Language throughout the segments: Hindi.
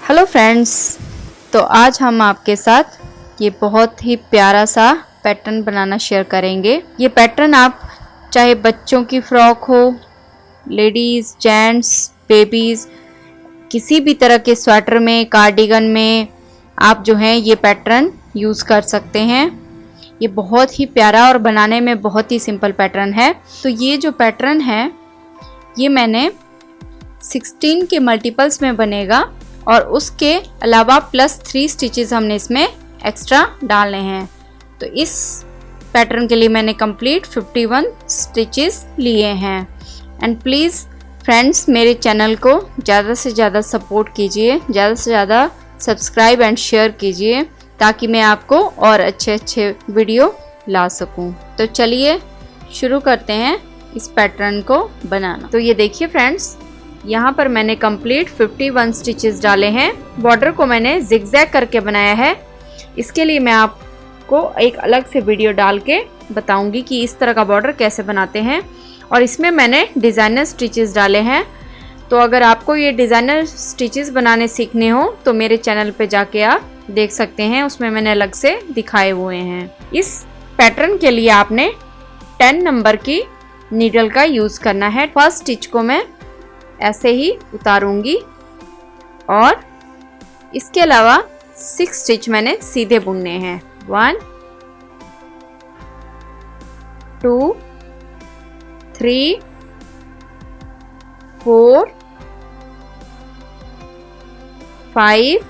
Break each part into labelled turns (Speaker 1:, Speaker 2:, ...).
Speaker 1: हेलो फ्रेंड्स, तो आज हम आपके साथ ये बहुत ही प्यारा सा पैटर्न बनाना शेयर करेंगे। ये पैटर्न आप चाहे बच्चों की फ्रॉक हो, लेडीज़, जेंट्स, बेबीज़, किसी भी तरह के स्वेटर में, कार्डिगन में आप जो है ये पैटर्न यूज़ कर सकते हैं। ये बहुत ही प्यारा और बनाने में बहुत ही सिंपल पैटर्न है। तो ये जो पैटर्न है ये मैंने 16 के मल्टीपल्स में बनेगा और उसके अलावा प्लस 3 स्टिचेस हमने इसमें एक्स्ट्रा डालने हैं। तो इस पैटर्न के लिए मैंने कंप्लीट 51 स्टिचेस लिए हैं। एंड प्लीज़ फ्रेंड्स, मेरे चैनल को ज़्यादा से ज़्यादा सपोर्ट कीजिए, ज़्यादा से ज़्यादा सब्सक्राइब एंड शेयर कीजिए ताकि मैं आपको और अच्छे अच्छे वीडियो ला सकूं। तो चलिए शुरू करते हैं इस पैटर्न को बनाना। तो ये देखिए फ्रेंड्स, यहाँ पर मैंने कंप्लीट 51 स्टिचेस डाले हैं। बॉर्डर को मैंने जिगजैग करके बनाया है। इसके लिए मैं आपको एक अलग से वीडियो डाल के बताऊंगी कि इस तरह का बॉर्डर कैसे बनाते हैं। और इसमें मैंने डिज़ाइनर स्टिचेस डाले हैं। तो अगर आपको ये डिज़ाइनर स्टिचेस बनाने सीखने हो तो मेरे चैनल पे जाके आप देख सकते हैं, उसमें मैंने अलग से दिखाए हुए हैं। इस पैटर्न के लिए आपने 10 नंबर की नीडल का यूज़ करना है। फर्स्ट स्टिच को मैं ऐसे ही उतारूंगी और इसके अलावा 6 स्टिच मैंने सीधे बुनने हैं। 1 2 3 4 5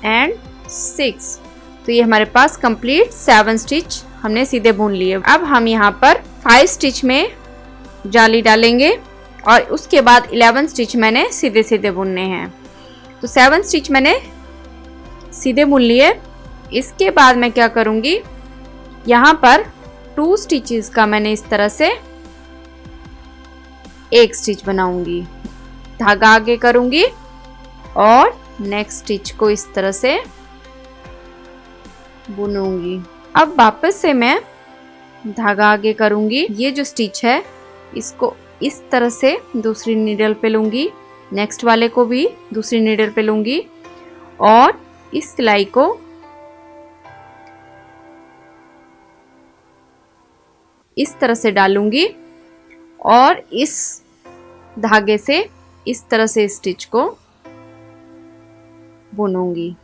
Speaker 1: एंड 6। तो ये हमारे पास कंप्लीट 7 स्टिच हमने सीधे बुन लिए। अब हम यहाँ पर 5 स्टिच में जाली डालेंगे और उसके बाद 11 स्टिच मैंने सीधे सीधे बुनने हैं। तो 7 स्टिच मैंने सीधे बुन लिए। इसके बाद मैं क्या करूँगी, यहाँ पर 2 स्टिचेस का मैंने इस तरह से एक स्टिच बनाऊंगी, धागा आगे करूँगी और नेक्स्ट स्टिच को इस तरह से बुनूंगी। अब वापस से मैं धागा आगे करूँगी। ये जो स्टिच है इसको इस तरह से दूसरी नीडल पे लूँगी, नेक्स्ट वाले को भी दूसरी नीडल पे लूँगी और इस सिलाई को इस तरह से डालूंगी और इस धागे से इस तरह से स्टिच को बुनूंगी।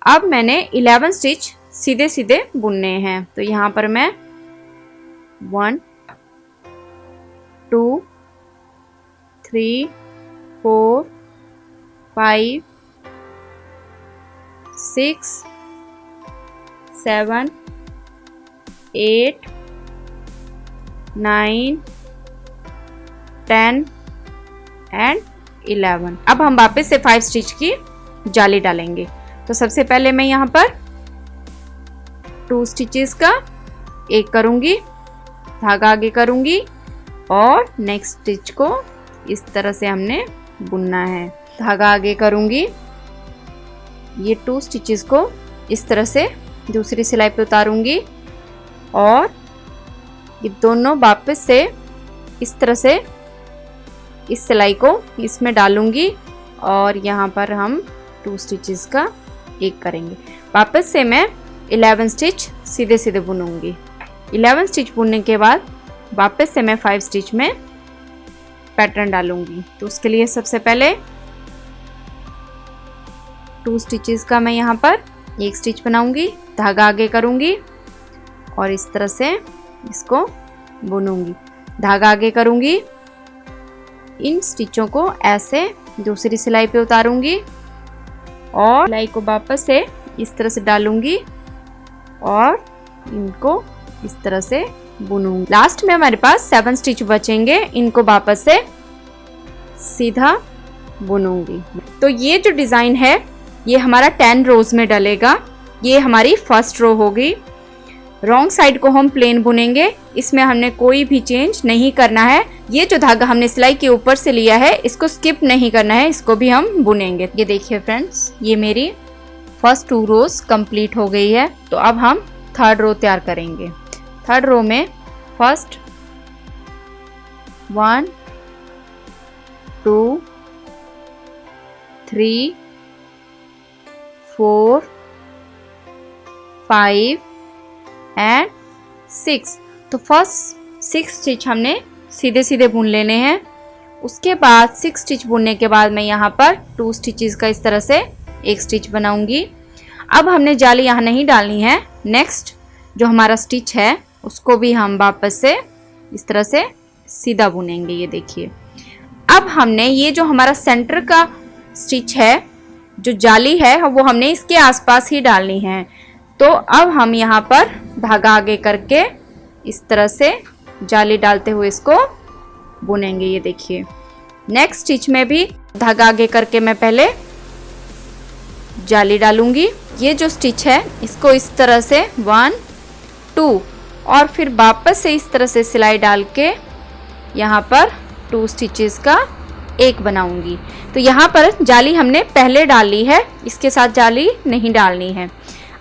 Speaker 1: अब मैंने 11 स्टिच सीधे सीधे बुनने हैं। तो यहाँ पर मैं 1 2 3 4 5 6 7 8 9 10 एंड 11। अब हम वापस से 5 स्टिच की जाली डालेंगे। तो सबसे पहले मैं यहाँ पर 2 स्टिचेस का एक करूँगी, धागा आगे करूँगी और नेक्स्ट स्टिच को इस तरह से हमने बुनना है। धागा आगे करूँगी, ये 2 स्टिचेस को इस तरह से दूसरी सिलाई पे उतारूँगी और ये दोनों वापस से इस तरह से इस सिलाई को इसमें डालूँगी और यहाँ पर हम 2 स्टिचेस का एक करेंगे। वापस से मैं 11 स्टिच सीधे सीधे बुनूंगी। 11 स्टिच बुनने के बाद वापस से मैं 5 स्टिच में पैटर्न डालूंगी। तो उसके लिए सबसे पहले 2 स्टिचेस का मैं यहाँ पर एक स्टिच बनाऊंगी, धागा आगे करूंगी और इस तरह से इसको बुनूंगी, धागा आगे करूंगी। इन स्टिचों को ऐसे दूसरी सिलाई पे उतारूंगी और सिलाई को वापस से इस तरह से डालूंगी और इनको इस तरह से बुनूंगी। लास्ट में हमारे पास 7 स्टिच बचेंगे, इनको वापस से सीधा बुनूंगी। तो ये जो डिज़ाइन है ये हमारा 10 रोज में डलेगा। ये हमारी फर्स्ट रो होगी। रॉन्ग साइड को हम प्लेन बुनेंगे, इसमें हमने कोई भी चेंज नहीं करना है। ये जो धागा हमने सिलाई के ऊपर से लिया है इसको स्किप नहीं करना है, इसको भी हम बुनेंगे। ये देखिए फ्रेंड्स, ये मेरी फर्स्ट 2 रोज कंप्लीट हो गई है। तो अब हम थर्ड रो तैयार करेंगे। थर्ड रो में फर्स्ट 1 2 3 4 5 एंड 6। तो फर्स्ट 6 स्टिच हमने सीधे सीधे बुन लेने हैं। उसके बाद 6 स्टिच बुनने के बाद मैं यहाँ पर 2 स्टिचेस का इस तरह से एक स्टिच बनाऊंगी। अब हमने जाली यहाँ नहीं डालनी है। नेक्स्ट जो हमारा स्टिच है उसको भी हम वापस से इस तरह से सीधा बुनेंगे। ये देखिए, अब हमने ये जो हमारा सेंटर का स्टिच है, जो जाली है, वो हमने इसके आसपास ही डालनी है। तो अब हम यहाँ पर धागा आगे करके इस तरह से जाली डालते हुए इसको बुनेंगे। ये देखिए, नेक्स्ट स्टिच में भी धागा आगे करके मैं पहले जाली डालूंगी। ये जो स्टिच है इसको इस तरह से 1 2 और फिर वापस से इस तरह से सिलाई डाल के यहाँ पर 2 स्टिचेस का एक बनाऊंगी। तो यहाँ पर जाली हमने पहले डाली है, इसके साथ जाली नहीं डालनी है।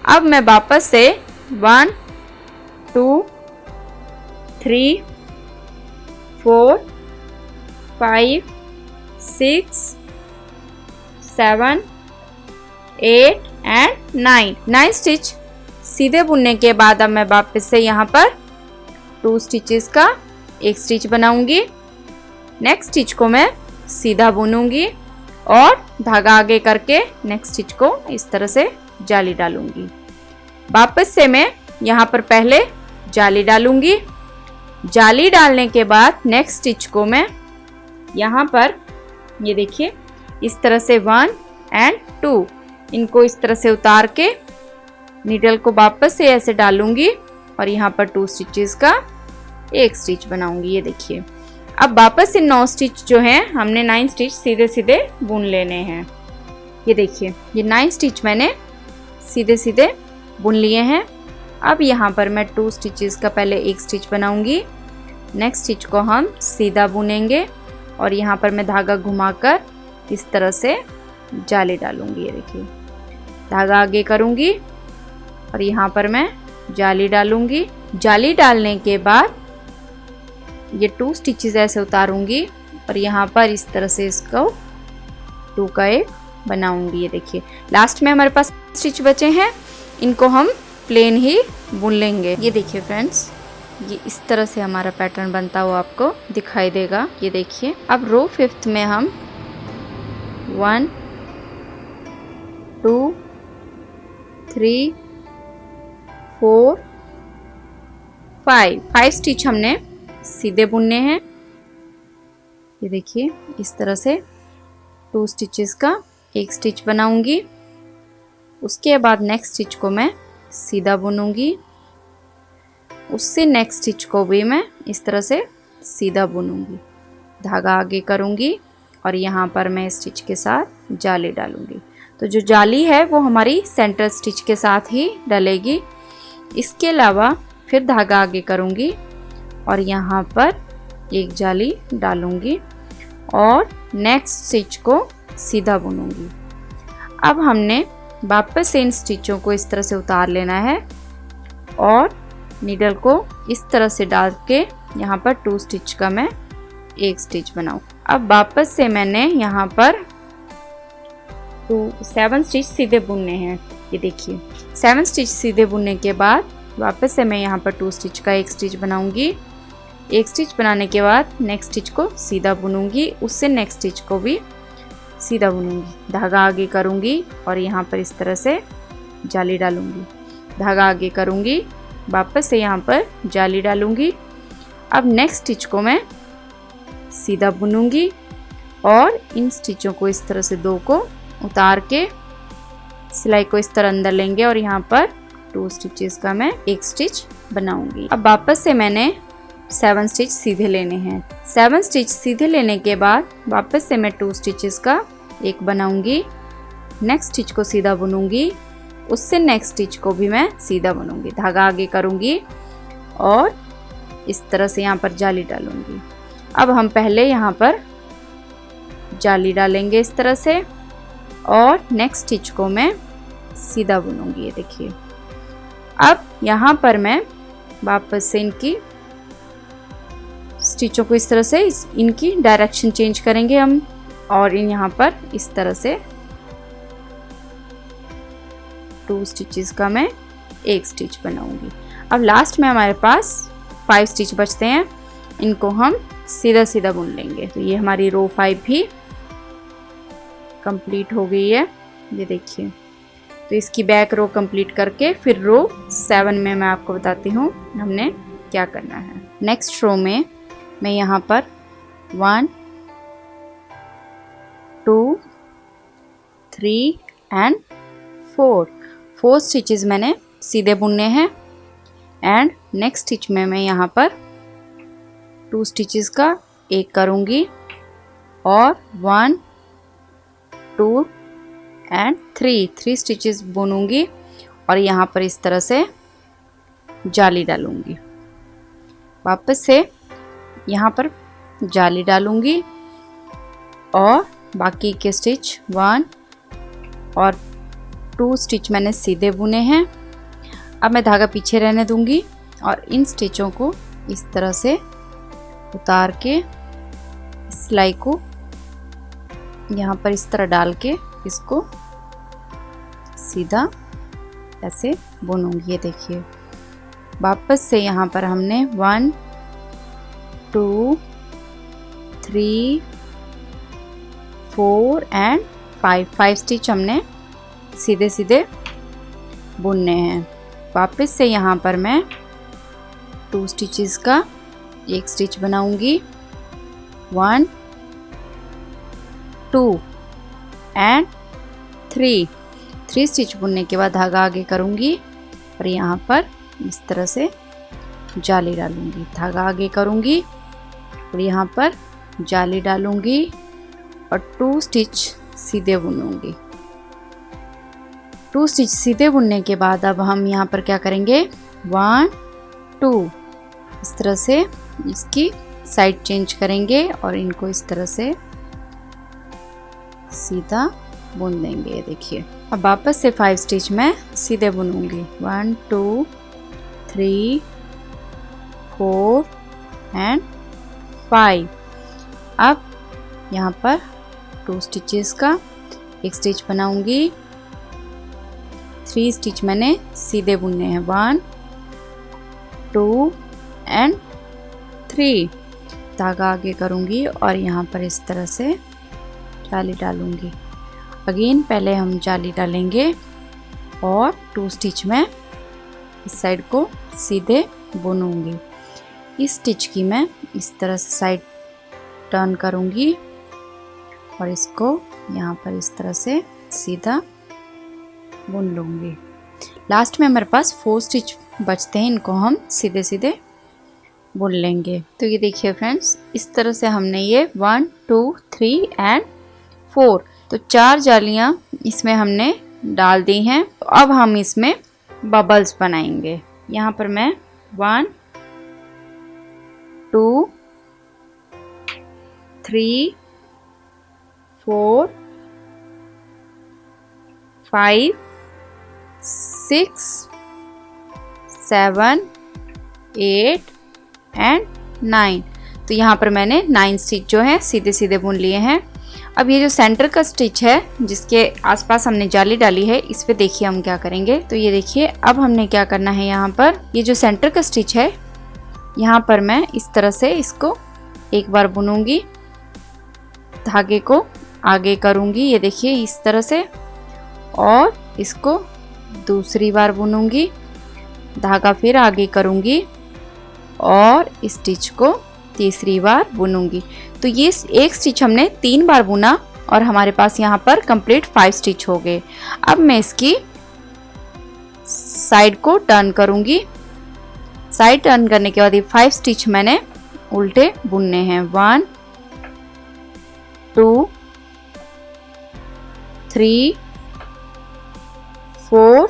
Speaker 1: अब मैं वापस से 1 2 3 4 5 6 7 8 एंड 9 स्टिच सीधे बुनने के बाद अब मैं वापस से यहाँ पर 2 स्टिचेस का एक स्टिच बनाऊंगी। नेक्स्ट स्टिच को मैं सीधा बुनूंगी और धागा आगे करके नेक्स्ट स्टिच को इस तरह से जाली डालूंगी। वापस से मैं यहाँ पर पहले जाली डालूंगी। जाली डालने के बाद नेक्स्ट स्टिच को मैं यहाँ पर, ये देखिए, इस तरह से 1 एंड 2 इनको इस तरह से उतार के नीडल को वापस से ऐसे डालूंगी और यहाँ पर 2 स्टिचेस का एक स्टिच बनाऊंगी। ये देखिए, अब वापस से 9 स्टिच जो हैं, हमने 9 स्टिच सीधे सीधे बुन लेने हैं। ये देखिए, ये 9 स्टिच मैंने सीधे सीधे बुन लिए हैं। अब यहाँ पर मैं 2 स्टिचेस का पहले एक स्टिच बनाऊंगी। नेक्स्ट स्टिच को हम सीधा बुनेंगे और यहाँ पर मैं धागा घुमाकर इस तरह से जाली डालूंगी। ये देखिए, धागा आगे करूंगी और यहाँ पर मैं जाली डालूंगी। जाली डालने के बाद ये 2 स्टिचेस ऐसे उतारूंगी और यहाँ पर इस तरह से इसको 2 का एक बनाऊंगी। ये देखिए, लास्ट में हमारे पास स्टिच बचे हैं, इनको हम प्लेन ही बुन लेंगे। ये देखिए फ्रेंड्स, ये इस तरह से हमारा पैटर्न बनता हुआ आपको दिखाई देगा। ये देखिए, अब रो 5th में हम 1 2 3 4 5 स्टिच हमने सीधे बुनने हैं। ये देखिए, इस तरह से 2 स्टिचेस का एक स्टिच बनाऊंगी। उसके बाद नेक्स्ट स्टिच को मैं सीधा बुनूंगी। उससे नेक्स्ट स्टिच को भी मैं इस तरह से सीधा बुनूंगी। धागा आगे करूंगी और यहाँ पर मैं स्टिच के साथ जाली डालूंगी। तो जो जाली है वो हमारी सेंटर स्टिच के साथ ही डलेगी। इसके अलावा फिर धागा आगे करूंगी और यहाँ पर एक जाली डालूंगी और नेक्स्ट स्टिच को सीधा बुनूंगी। अब हमने वापस से इन स्टिचों को इस तरह से उतार लेना है और नीडल को इस तरह से डाल के यहाँ पर 2 स्टिच का मैं एक स्टिच बनाऊं। अब वापस से मैंने यहाँ पर 7 स्टिच सीधे बुनने हैं। ये देखिए, 7 स्टिच सीधे बुनने के बाद वापस से मैं यहाँ पर 2 स्टिच का एक स्टिच बनाऊंगी। एक स्टिच बनाने के बाद नेक्स्ट स्टिच को सीधा बुनूंगी, उससे नेक्स्ट स्टिच को भी सीधा बुनूंगी। धागा आगे करूंगी और यहाँ पर इस तरह से जाली डालूंगी। धागा आगे करूंगी, वापस से यहाँ पर जाली डालूंगी। अब नेक्स्ट स्टिच को मैं सीधा बुनूंगी और इन स्टिचों को इस तरह से 2 को उतार के सिलाई को इस तरह अंदर लेंगे और यहाँ पर 2 स्टिचेस का मैं एक स्टिच बनाऊंगी। अब वापस से मैंने 7 स्टिच सीधे लेने हैं। 7 स्टिच सीधे लेने के बाद वापस से मैं 2 स्टिचेस का एक बनाऊंगी। नेक्स्ट स्टिच को सीधा बुनूंगी, उससे नेक्स्ट स्टिच को भी मैं सीधा बुनूंगी। धागा आगे करूंगी और इस तरह से यहाँ पर जाली डालूंगी। अब हम पहले यहाँ पर जाली डालेंगे इस तरह से और नेक्स्ट स्टिच को मैं सीधा बुनूंगी। ये देखिए, अब यहाँ पर मैं वापस से इनकी स्टिचों को इस तरह से इनकी डायरेक्शन चेंज करेंगे हम और इन यहाँ पर इस तरह से 2 स्टिचेस का मैं एक स्टिच बनाऊंगी। अब लास्ट में हमारे पास 5 स्टिच बचते हैं, इनको हम सीधा सीधा बुन लेंगे। तो ये हमारी रो 5 भी कंप्लीट हो गई है, ये देखिए। तो इसकी बैक रो कंप्लीट करके फिर रो 7 में मैं आपको बताती हूँ हमने क्या करना है। नेक्स्ट रो में मैं यहाँ पर 1 2 3 एंड 4 स्टिचेस मैंने सीधे बुनने हैं। एंड नेक्स्ट स्टिच में मैं यहाँ पर 2 स्टिचेस का एक करूँगी और 1 2 एंड 3 स्टिचेस बुनूंगी और यहाँ पर इस तरह से जाली डालूंगी। वापस से यहाँ पर जाली डालूंगी और बाकी के स्टिच 1 और 2 स्टिच मैंने सीधे बुने हैं। अब मैं धागा पीछे रहने दूंगी और इन स्टिचों को इस तरह से उतार के सिलाई को यहाँ पर इस तरह डाल के इसको सीधा ऐसे बुनूंगी। ये देखिए, वापस से यहाँ पर हमने 1 2 3 4 एंड 5 स्टिच हमने सीधे सीधे बुनने हैं। वापस से यहाँ पर मैं 2 स्टिचेस का एक स्टिच बनाऊंगी, 1 2 एंड 3 स्टिच बुनने के बाद धागा आगे करूंगी और यहाँ पर इस तरह से जाली डालूंगी। धागा आगे करूंगी और यहाँ पर जाली डालूंगी और 2 स्टिच सीधे बुनूंगी। 2 स्टिच सीधे बुनने के बाद अब हम यहाँ पर क्या करेंगे, 1 2 इस तरह से इसकी साइड चेंज करेंगे और इनको इस तरह से सीधा बुन देंगे। ये देखिए, अब वापस से 5 स्टिच मैं सीधे बुनूंगी, 1 2 3 4 एंड 5। अब यहाँ पर 2 स्टिचेस का एक स्टिच बनाऊंगी, 3 स्टिच मैंने सीधे बुनने हैं, 1 2 एंड 3। धागा आगे करूंगी और यहाँ पर इस तरह से जाली डालूंगी। अगेन पहले हम जाली डालेंगे और 2 स्टिच में इस साइड को सीधे बुनूंगी। इस स्टिच की मैं इस तरह से साइड टर्न करूंगी और इसको यहाँ पर इस तरह से सीधा बुन लूँगी। लास्ट में हमारे पास 4 स्टिच बचते हैं, इनको हम सीधे सीधे बुन लेंगे। तो ये देखिए फ्रेंड्स, इस तरह से हमने ये 1 2 3 एंड 4 तो 4 जालियाँ इसमें हमने डाल दी हैं। तो अब हम इसमें बबल्स बनाएंगे। यहाँ पर मैं 1 2 3 4 5 6 7 8 एंड 9। तो यहाँ पर मैंने 9 स्टिच जो है सीधे सीधे बुन लिए हैं। अब ये जो सेंटर का स्टिच है जिसके आसपास हमने जाली डाली है, इस पे देखिए हम क्या करेंगे। तो ये देखिए, अब हमने क्या करना है, यहाँ पर ये जो सेंटर का स्टिच है यहाँ पर मैं इस तरह से इसको एक बार बुनूंगी, धागे को आगे करूंगी, ये देखिए इस तरह से, और इसको दूसरी बार बुनूंगी, धागा फिर आगे करूंगी और स्टिच को तीसरी बार बुनूंगी। तो ये एक स्टिच हमने 3 बार बुना और हमारे पास यहाँ पर कंप्लीट 5 स्टिच हो गए। अब मैं इसकी साइड को टर्न करूंगी। साइड टर्न करने के बाद ये 5 स्टिच मैंने उल्टे बुनने हैं, 1 2 3 4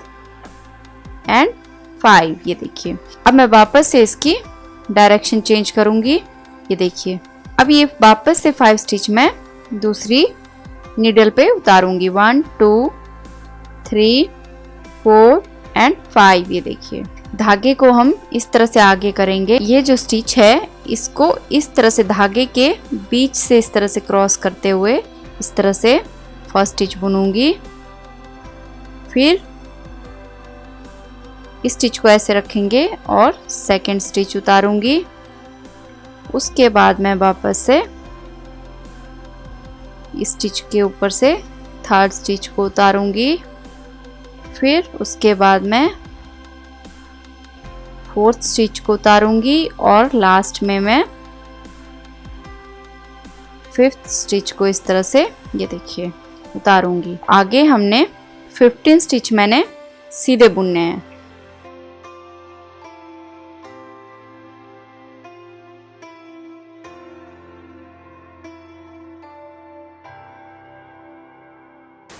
Speaker 1: एंड 5। ये देखिए, अब मैं वापस से इसकी डायरेक्शन चेंज करूंगी। ये देखिए, अब ये वापस से 5 स्टिच मैं दूसरी नीडल पे उतारूंगी, 1 2 3 4 एंड 5। ये देखिए, धागे को हम इस तरह से आगे करेंगे। ये जो स्टिच है इसको इस तरह से धागे के बीच से इस तरह से क्रॉस करते हुए इस तरह से फर्स्ट स्टिच बुनूंगी, फिर इस स्टिच को ऐसे रखेंगे और सेकंड स्टिच उतारूंगी। उसके बाद मैं वापस से इस स्टिच के ऊपर से थर्ड स्टिच को उतारूंगी। फिर उसके बाद मैं फोर्थ स्टिच को उतारूंगी और लास्ट में मैं फिफ्थ स्टिच को इस तरह से ये देखिए उतारूंगी। आगे हमने 15 स्टिच मैंने सीधे बुनने हैं।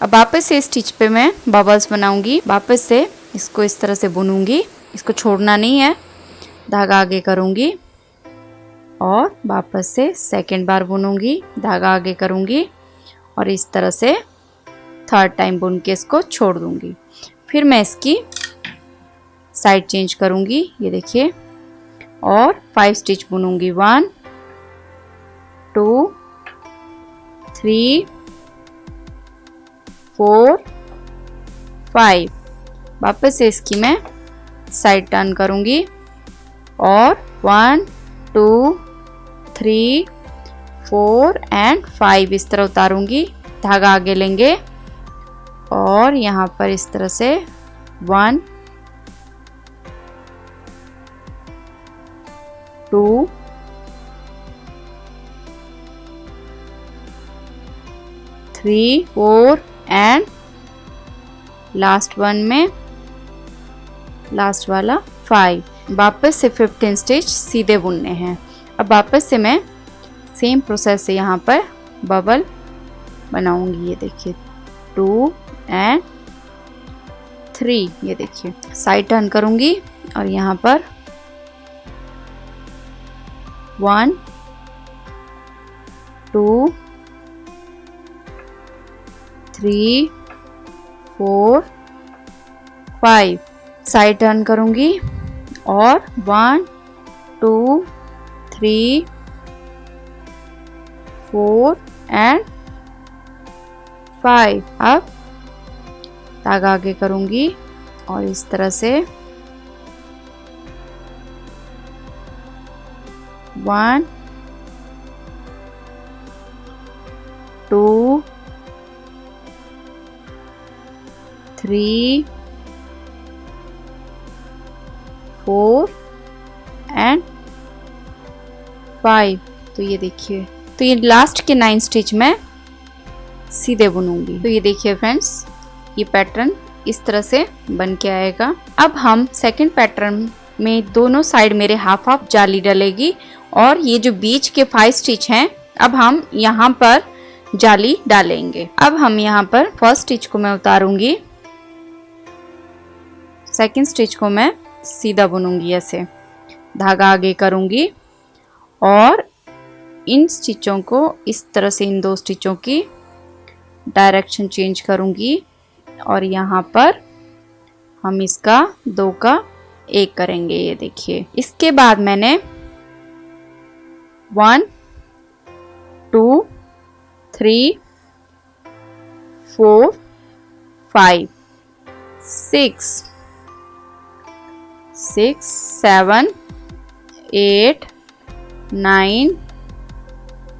Speaker 1: अब वापस से स्टिच पे मैं बबल्स बनाऊंगी। वापस से इसको इस तरह से बुनूंगी, इसको छोड़ना नहीं है। धागा आगे करूंगी और वापस से सेकंड बार बुनूंगी, धागा आगे करूंगी और इस तरह से थर्ड टाइम बुन के इसको छोड़ दूंगी। फिर मैं इसकी साइड चेंज करूंगी, ये देखिए, और 5 स्टिच बुनूंगी। 1 2 3 4 5। वापस से इसकी मैं साइड टर्न करूंगी और 1 2 3 4 एंड 5 इस तरह उतारूंगी। धागा आगे लेंगे और यहाँ पर इस तरह से 1 2 3 4 एंड लास्ट वन में लास्ट वाला 5। वापस से 15 स्टिच सीधे बुनने हैं। अब वापस से मैं सेम प्रोसेस से यहाँ पर बबल बनाऊंगी, ये देखिए 2 एंड 3, ये देखिए साइड टर्न करूंगी और यहाँ पर 1 2 3 4 5 साइड टर्न करूंगी और 1 2 3 4 एंड 5। अब धागा आगे करूंगी और इस तरह से 1 2 3 4 एंड 5। तो ये देखिए, तो ये लास्ट के 9 स्टिच में सीधे बुनूंगी। तो ये देखिए फ्रेंड्स, ये पैटर्न इस तरह से बन के आएगा। अब हम सेकंड पैटर्न में दोनों साइड मेरे हाफ हाफ जाली डलेगी और ये जो बीच के 5 स्टिच हैं अब हम यहाँ पर जाली डालेंगे। अब हम यहाँ पर फर्स्ट स्टिच को मैं उतारूंगी, सेकंड स्टिच को मैं सीधा बुनूंगी, ऐसे धागा आगे करूंगी और इन स्टिचों को इस तरह से इन 2 स्टिचों की डायरेक्शन चेंज करूंगी और यहाँ पर हम इसका 2 का 1 करेंगे, ये देखिए। इसके बाद मैंने 1 2 3 4 5 6 7 8 9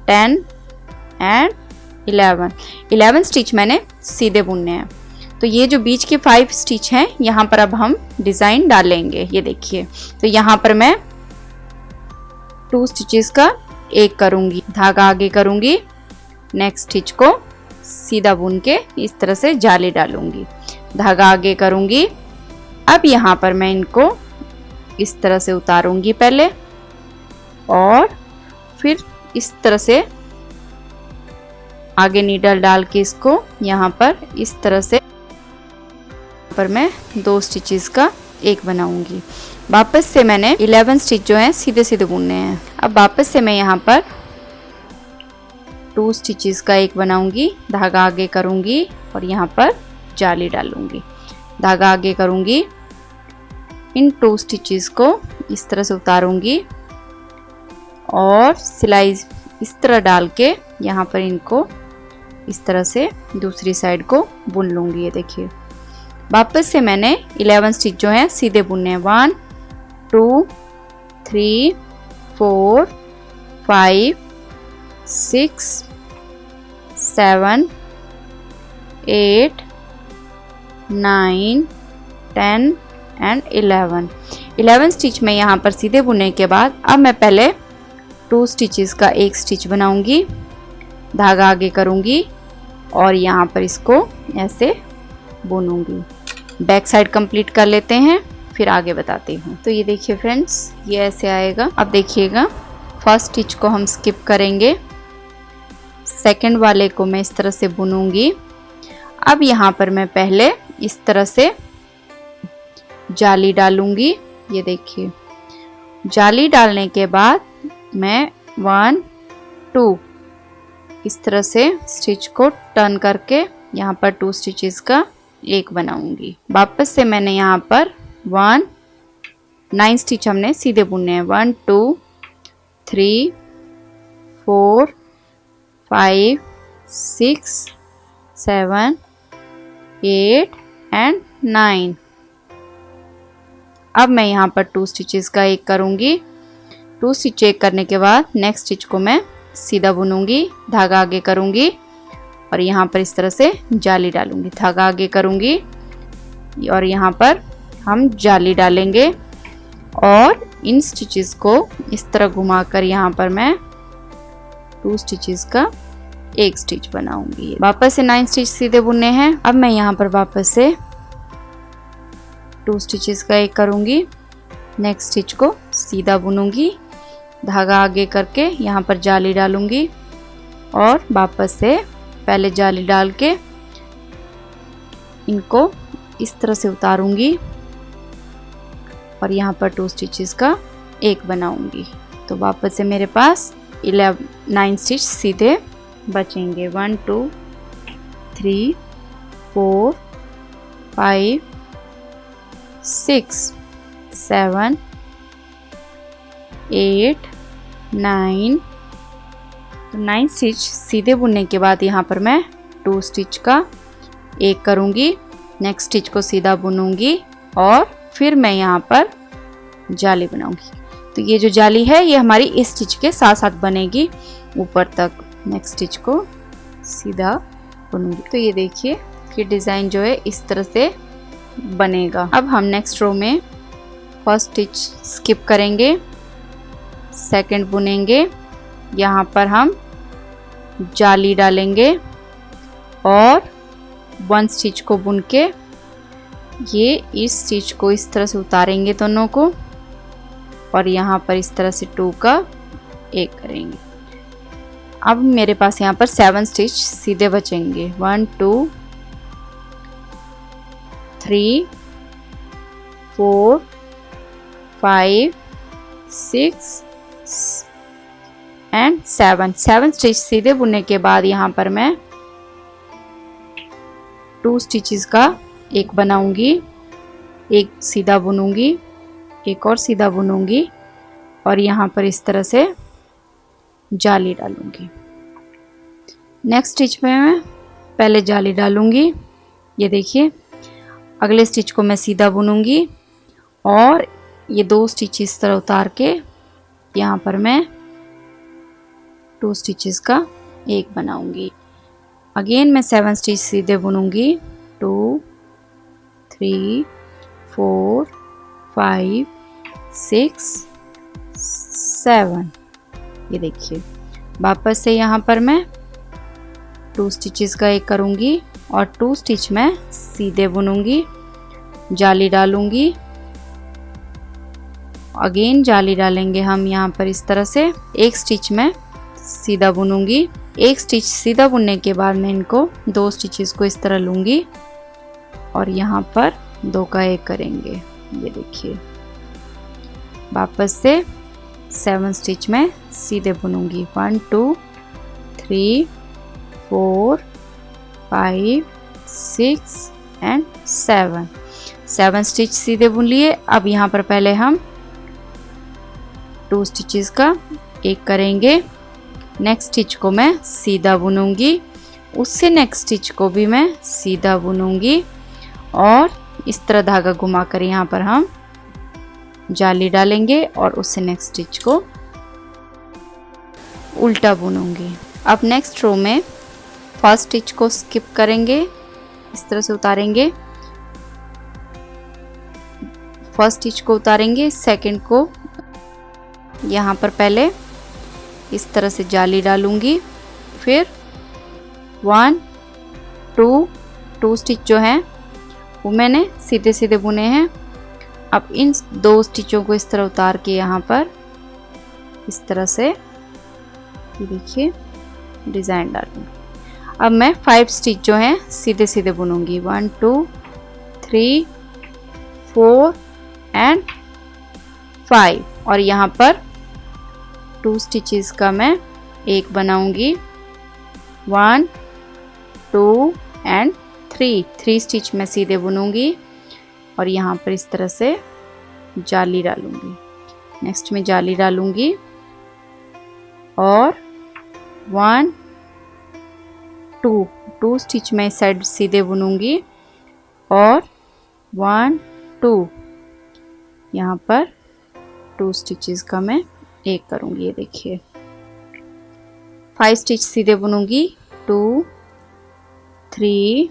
Speaker 1: 10 एंड 11 स्टिच मैंने सीधे बुनने हैं। तो ये जो बीच के 5 स्टिच हैं यहाँ पर अब हम डिजाइन डालेंगे, ये देखिए। तो यहाँ पर मैं 2 स्टिचेस का 1 करूंगी, धागा आगे करूंगी, नेक्स्ट स्टिच को सीधा बुन के इस तरह से जाली डालूंगी, धागा आगे करूंगी। अब यहाँ पर मैं इनको इस तरह से उतारूंगी पहले और फिर इस तरह से आगे नीडल डाल के इसको यहाँ पर इस तरह से पर मैं 2 स्टिचेस का 1 बनाऊंगी। वापस से मैंने 11 स्टिच जो हैं सीधे सीधे बुनने हैं। अब वापस से मैं यहाँ पर 2 स्टिचेस का 1 बनाऊंगी, धागा आगे करूंगी और यहाँ पर जाली डालूंगी, धागा आगे करूंगी, इन 2 स्टिचेस को इस तरह से उतारूंगी और सिलाई इस तरह डाल के यहाँ पर इनको इस तरह से दूसरी साइड को बुन लूंगी, ये देखिए। वापस से मैंने 11 स्टिच जो है सीधे बुनने हैं। 1 2 3 4 5 6 7 8 9 10 एंड 11 स्टिच में यहाँ पर सीधे बुनने के बाद अब मैं पहले 2 स्टिचेस का एक स्टिच बनाऊंगी, धागा आगे करूंगी और यहाँ पर इसको ऐसे बुनूंगी। बैक साइड कंप्लीट कर लेते हैं, फिर आगे बताती हूँ। तो ये देखिए फ्रेंड्स, ये ऐसे आएगा। अब देखिएगा, फर्स्ट स्टिच को हम स्किप करेंगे, सेकंड वाले को मैं इस तरह से बुनूंगी। अब यहाँ पर मैं पहले इस तरह से जाली डालूंगी। ये देखिए, जाली डालने के बाद मैं 1 2 इस तरह से स्टिच को टर्न करके यहाँ पर 2 स्टिचेस का एक बनाऊंगी। वापस से मैंने यहाँ पर 9 स्टिच हमने सीधे बुनने हैं। 1 2 3 4 5 6 7 8 एंड 9। अब मैं यहाँ पर 2 स्टिचेस का एक करूँगी। 2 स्टिच एक करने के बाद नेक्स्ट स्टिच को मैं सीधा बुनूंगी, धागा आगे करूँगी और यहाँ पर इस तरह से जाली डालूंगी, धागा आगे करूँगी और यहाँ पर हम जाली डालेंगे और इन स्टिचेस को इस तरह घुमाकर यहाँ पर मैं 2 स्टिचेस का एक स्टिच बनाऊंगी। वापस से 9 स्टिच सीधे बुनने हैं। अब मैं यहाँ पर वापस से 2 स्टिचेस का एक करूंगी, नेक्स्ट स्टिच को सीधा बुनूंगी, धागा आगे करके यहाँ पर जाली डालूंगी और वापस से पहले जाली डाल के इनको इस तरह से उतारूंगी और यहाँ पर 2 स्टिचेस का एक बनाऊंगी। तो वापस से मेरे पास 9 स्टिच सीधे बचेंगे। 1 2 3 4 5 6 7 8 9। तो 9 स्टिच सीधे बुनने के बाद यहाँ पर मैं 2 स्टिच का एक करूँगी, नेक्स्ट स्टिच को सीधा बुनूंगी और फिर मैं यहाँ पर जाली बनाऊंगी। तो ये जो जाली है ये हमारी इस स्टिच के साथ साथ बनेगी ऊपर तक। नेक्स्ट स्टिच को सीधा बुनूंगी। तो ये देखिए, ये डिज़ाइन जो है इस तरह से बनेगा। अब हम नेक्स्ट रो में फर्स्ट स्टिच स्किप करेंगे, सेकंड बुनेंगे, यहाँ पर हम जाली डालेंगे और 1 स्टिच को बुन के ये इस स्टिच को इस तरह से उतारेंगे दोनों को और यहाँ पर इस तरह से 2 का एक करेंगे। अब मेरे पास यहाँ पर 7 स्टिच सीधे बचेंगे। 1 2 3 4 5 6 एंड 7 स्टिच सीधे बुनने के बाद यहाँ पर मैं 2 स्टिचेस का एक बनाऊंगी, एक सीधा बुनूंगी, एक और सीधा बुनूंगी और यहाँ पर इस तरह से जाली डालूंगी। नेक्स्ट स्टिच में मैं पहले जाली डालूंगी। ये देखिए, अगले स्टिच को मैं सीधा बुनूंगी और ये 2 स्टिच इस तरह उतार के यहाँ पर मैं 2 स्टिचेस का एक बनाऊंगी। अगेन मैं 7 स्टिच सीधे बुनूंगी। 2 3 4 5 6 7। ये देखिए, वापस से यहाँ पर मैं 2 स्टिचेस का एक करूँगी और 2 स्टिच मैं सीधे बुनूंगी, जाली डालूंगी। अगेन जाली डालेंगे हम यहाँ पर इस तरह से। एक स्टिच में सीधा बुनूंगी, एक स्टिच सीधा बुनने के बाद मैं इनको 2 स्टिचेस को इस तरह लूँगी और यहाँ पर 2 का एक करेंगे। ये देखिए, वापस से 7 स्टिच में सीधे बुनूंगी। 1 2 3 4 5 6 एंड 7 स्टिच सीधे बुन लिए। अब यहाँ पर पहले हम 2 स्टिचेस का एक करेंगे, नेक्स्ट स्टिच को मैं सीधा बुनूंगी, उससे नेक्स्ट स्टिच को भी मैं सीधा बुनूंगी और इस तरह धागा घुमाकर यहाँ पर हम जाली डालेंगे और उससे नेक्स्ट स्टिच को उल्टा बुनूंगी। अब नेक्स्ट रो में फर्स्ट स्टिच को स्किप करेंगे, इस तरह से उतारेंगे, फर्स्ट स्टिच को उतारेंगे, सेकंड को यहाँ पर पहले इस तरह से जाली डालूंगी, फिर 1 2 स्टिच जो हैं वो मैंने सीधे सीधे बुने हैं। अब इन 2 स्टिचों को इस तरह उतार के यहाँ पर इस तरह से ये देखिए डिज़ाइन डालूंगी। अब मैं 5 स्टिच जो हैं सीधे सीधे बुनूंगी, 1 2 3 4 एंड 5 और यहाँ पर 2 स्टिचेस का मैं एक बनाऊंगी, 1 2 एंड 3 स्टिच मैं सीधे बुनूंगी और यहाँ पर इस तरह से जाली डालूंगी। नेक्स्ट में जाली डालूंगी और 1 2 स्टिच मैं इस साइड सीधे बुनूंगी और 1 2 यहाँ पर 2 स्टिचेस का मैं एक करूंगी। ये देखिए 5 स्टिच सीधे बुनूंगी, 2 3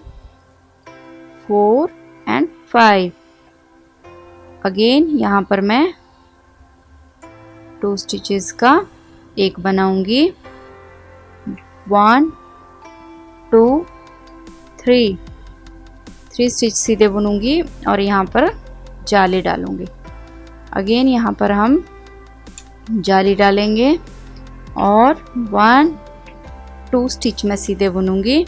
Speaker 1: 4 एंड 5। अगेन यहाँ पर मैं 2 स्टिचेस का एक बनाऊंगी, 1 2 3 स्टिच सीधे बुनूंगी और यहाँ पर जाली डालूंगी। अगेन यहाँ पर हम जाली डालेंगे और 1 2 स्टिच में सीधे बुनूंगी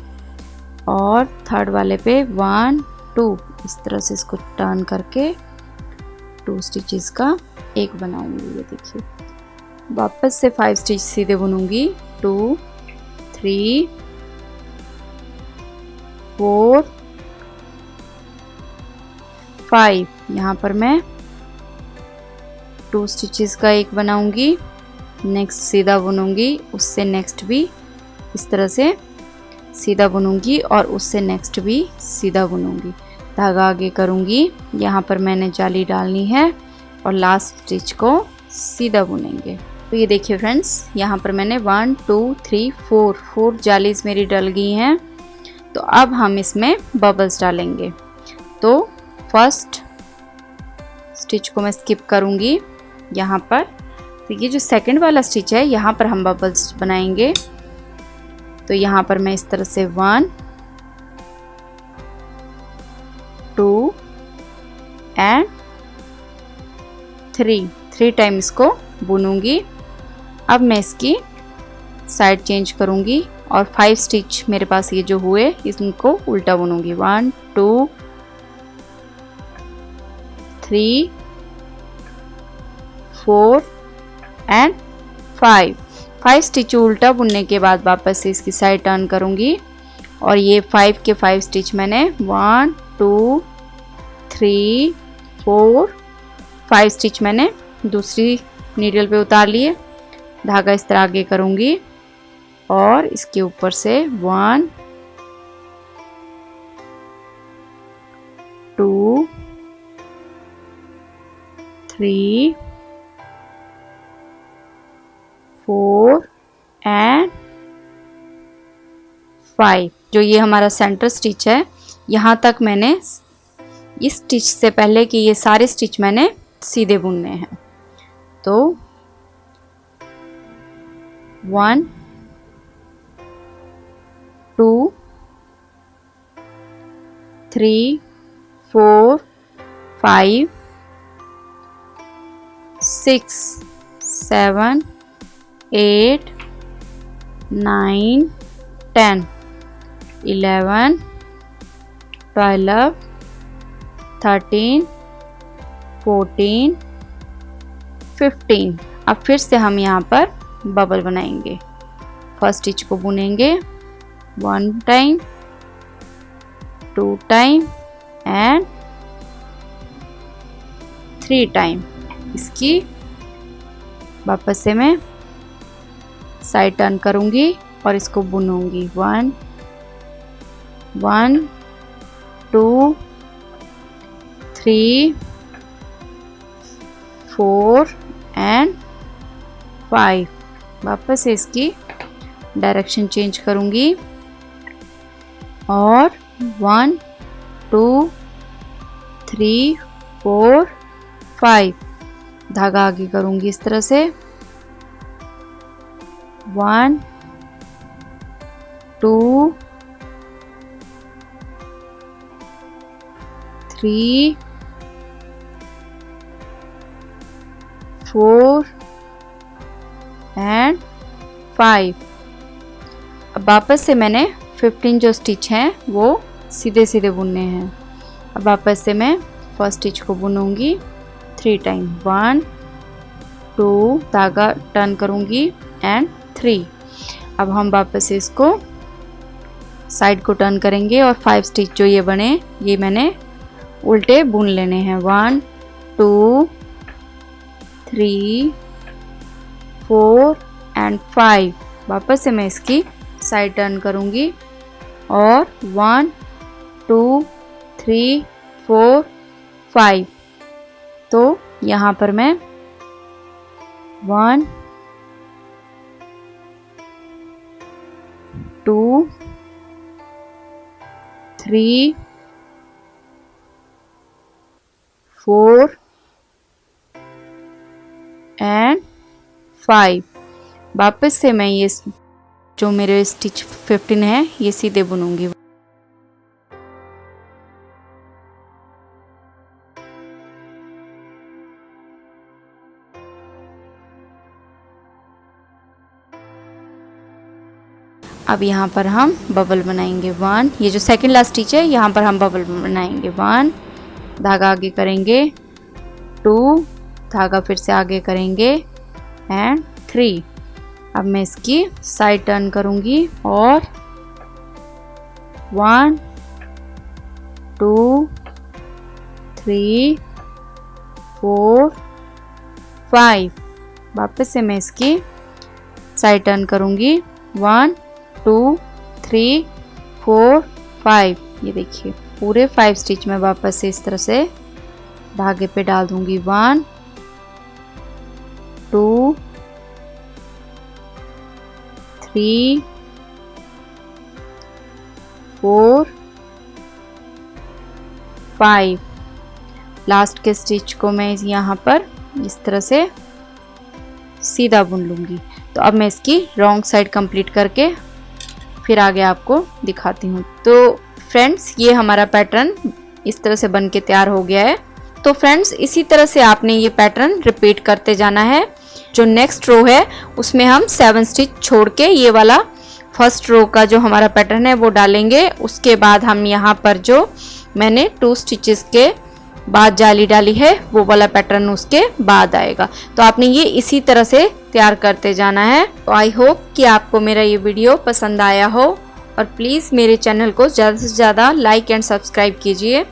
Speaker 1: और थर्ड वाले पे 1 2 इस तरह से इसको टर्न करके 2 स्टिचेस का एक बनाऊंगी। ये देखिए वापस से 5 स्टिच सीधे बुनूंगी, 2 3 4 5 यहाँ पर मैं 2 स्टिचेस का एक बनाऊंगी, नेक्स्ट सीधा बुनूंगी, उससे नेक्स्ट भी इस तरह से सीधा बुनूंगी और उससे नेक्स्ट भी सीधा बुनूंगी, धागा आगे करूंगी। यहाँ पर मैंने जाली डालनी है और लास्ट स्टिच को सीधा बुनेंगे। तो ये देखिए फ्रेंड्स, यहाँ पर मैंने 1 2 3 4 जालीज मेरी डल गई हैं। तो अब हम इसमें बबल्स डालेंगे। तो फर्स्ट स्टिच को मैं स्किप करूंगी यहाँ पर। तो ये जो सेकंड वाला स्टिच है यहाँ पर हम बबल्स बनाएंगे। तो यहाँ पर मैं इस तरह से 1 2 एंड 3 टाइम इसको बुनूंगी। अब मैं इसकी साइड चेंज करूंगी और 5 स्टिच मेरे पास ये जो हुए इनको उल्टा बुनूंगी, 1 2 3 4 एंड 5 स्टिच उल्टा बुनने के बाद वापस से इसकी साइड टर्न करूंगी और ये 5 के 5 स्टिच मैंने 1 2 3 4 5 स्टिच मैंने दूसरी नीडल पे उतार लिए, धागा इस तरह आगे करूंगी और इसके ऊपर से 1 2 3 4 एंड 5। जो ये हमारा सेंटर स्टिच है यहाँ तक मैंने इस स्टिच से पहले कि ये सारे स्टिच मैंने सीधे बुनने हैं। तो 1 2 3 4 5 6 7 8 9 10 11 12 13 14 15। अब फिर से हम यहाँ पर बबल बनाएंगे। फर्स्ट स्टिच को बुनेंगे 1 टाइम 2 टाइम एंड 3 टाइम। इसकी वापस से मैं साइड टर्न करूंगी और इसको बुनूंगी, 1 1 2 3 4 एंड 5। वापस से इसकी डायरेक्शन चेंज करूंगी और 1 2 3 4 5 धागा आगे करूंगी इस तरह से 1 2 3 4 एंड 5। अब वापस से मैंने 15 जो स्टिच हैं वो सीधे सीधे बुनने हैं। अब वापस से मैं फर्स्ट स्टिच को बुनूंगी 3 टाइम 1 2 धागा टर्न करूंगी एंड 3। अब हम वापस से इसको साइड को टर्न करेंगे और 5 स्टिच जो ये बने ये मैंने उल्टे बुन लेने हैं 1 2 3 4 एंड 5। वापस से मैं इसकी साइड टर्न करूंगी और 1 2 3 4 5। तो यहाँ पर मैं 1 2 3 4 एंड 5। वापस से मैं ये जो मेरे स्टिच 15 है ये सीधे बुनूंगी। अब यहाँ पर हम बबल बनाएंगे 1। ये जो सेकंड लास्ट स्टिच है यहाँ पर हम बबल बनाएंगे 1 धागा आगे करेंगे 2 धागा फिर से आगे करेंगे एंड 3। अब मैं इसकी साइड टर्न करूंगी और 1 2 3 4 5। वापस से मैं इसकी साइड टर्न करूंगी 1 2 3 4 5। ये देखिए पूरे 5 स्टिच में वापस से इस तरह से धागे पे डाल दूंगी 1 2 3 4 5। लास्ट के स्टिच को मैं यहाँ पर इस तरह से सीधा बुन लूंगी। तो अब मैं इसकी रॉन्ग साइड कंप्लीट करके फिर आगे आपको दिखाती हूँ। तो फ्रेंड्स ये हमारा पैटर्न इस तरह से बन के तैयार हो गया है। तो फ्रेंड्स इसी तरह से आपने ये पैटर्न रिपीट करते जाना है। जो नेक्स्ट रो है उसमें हम 7 स्टिच छोड़ के ये वाला फर्स्ट रो का जो हमारा पैटर्न है वो डालेंगे। उसके बाद हम यहाँ पर जो मैंने 2 स्टिचेस के बाद जाली डाली है वो वाला पैटर्न उसके बाद आएगा। तो आपने ये इसी तरह से तैयार करते जाना है। तो आई होप कि आपको मेरा ये वीडियो पसंद आया हो और प्लीज़ मेरे चैनल को ज़्यादा से ज़्यादा लाइक एंड सब्सक्राइब कीजिए।